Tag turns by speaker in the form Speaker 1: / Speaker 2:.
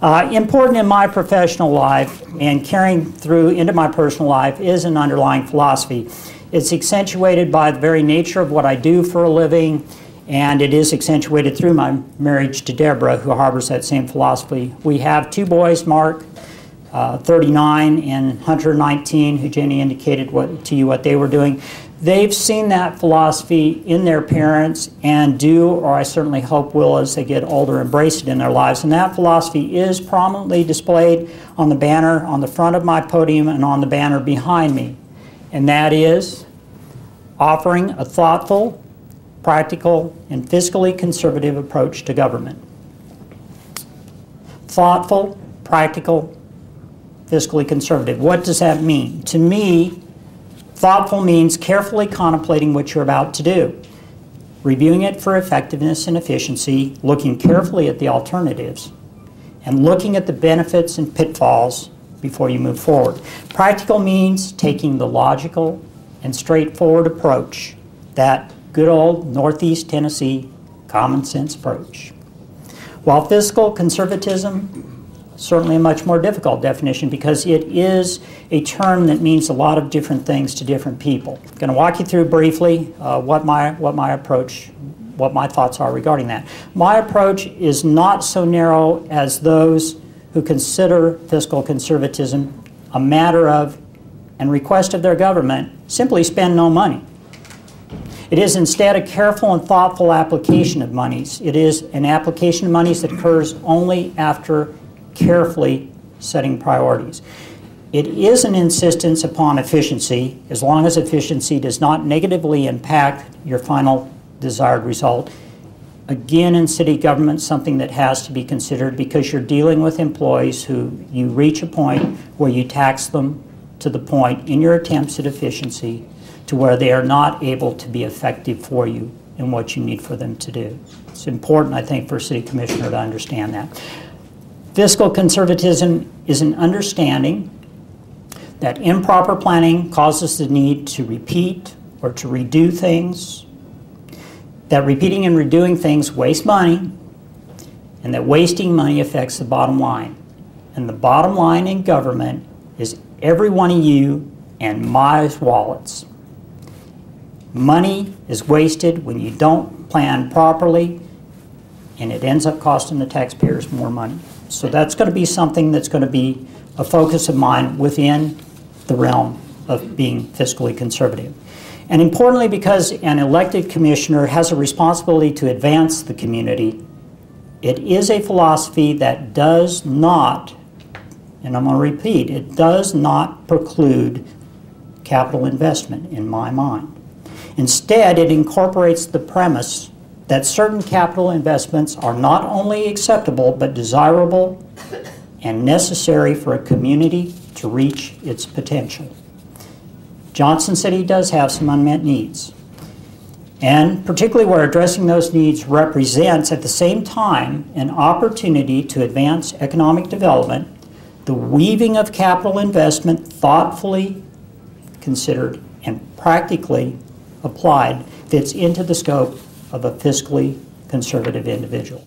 Speaker 1: Important in my professional life and carrying through into my personal life is an underlying philosophy. It's accentuated by the very nature of what I do for a living, and it is accentuated through my marriage to Deborah, who harbors that same philosophy. We have two boys, Mark, 39, and Hunter, 19, who Jenny indicated to you what they were doing. They've seen that philosophy in their parents and do, or I certainly hope will as they get older, embrace it in their lives. And that philosophy is prominently displayed on the banner on the front of my podium and on the banner behind me. And that is offering a thoughtful, practical, and fiscally conservative approach to government. Thoughtful, practical, fiscally conservative. What does that mean? To me, thoughtful means carefully contemplating what you're about to do, reviewing it for effectiveness and efficiency, looking carefully at the alternatives, and looking at the benefits and pitfalls before you move forward. Practical means taking the logical and straightforward approach, that good old Northeast Tennessee common sense approach. While fiscal conservatism, certainly a much more difficult definition because it is a term that means a lot of different things to different people. I'm going to walk you through briefly what my thoughts are regarding that. My approach is not so narrow as those who consider fiscal conservatism a matter of and request of their government simply spend no money. It is instead a careful and thoughtful application of monies. It is an application of monies that occurs only after carefully setting priorities. It is an insistence upon efficiency, as long as efficiency does not negatively impact your final desired result. Again, in city government, something that has to be considered because you're dealing with employees who you reach a point where you tax them to the point in your attempts at efficiency to where they are not able to be effective for you in what you need for them to do. It's important, I think, for a city commissioner to understand that. Fiscal conservatism is an understanding that improper planning causes the need to repeat or to redo things, that repeating and redoing things waste money, and that wasting money affects the bottom line. And the bottom line in government is every one of you and my wallets. Money is wasted when you don't plan properly, and it ends up costing the taxpayers more money. So that's going to be something that's going to be a focus of mine within the realm of being fiscally conservative. And importantly, because an elected commissioner has a responsibility to advance the community, it is a philosophy that does not, and I'm going to repeat, it does not preclude capital investment in my mind. Instead, it incorporates the premise that certain capital investments are not only acceptable but desirable and necessary for a community to reach its potential. Johnson City does have some unmet needs, and particularly where addressing those needs represents at the same time an opportunity to advance economic development, the weaving of capital investment thoughtfully considered and practically applied fits into the scope of a fiscally conservative individual.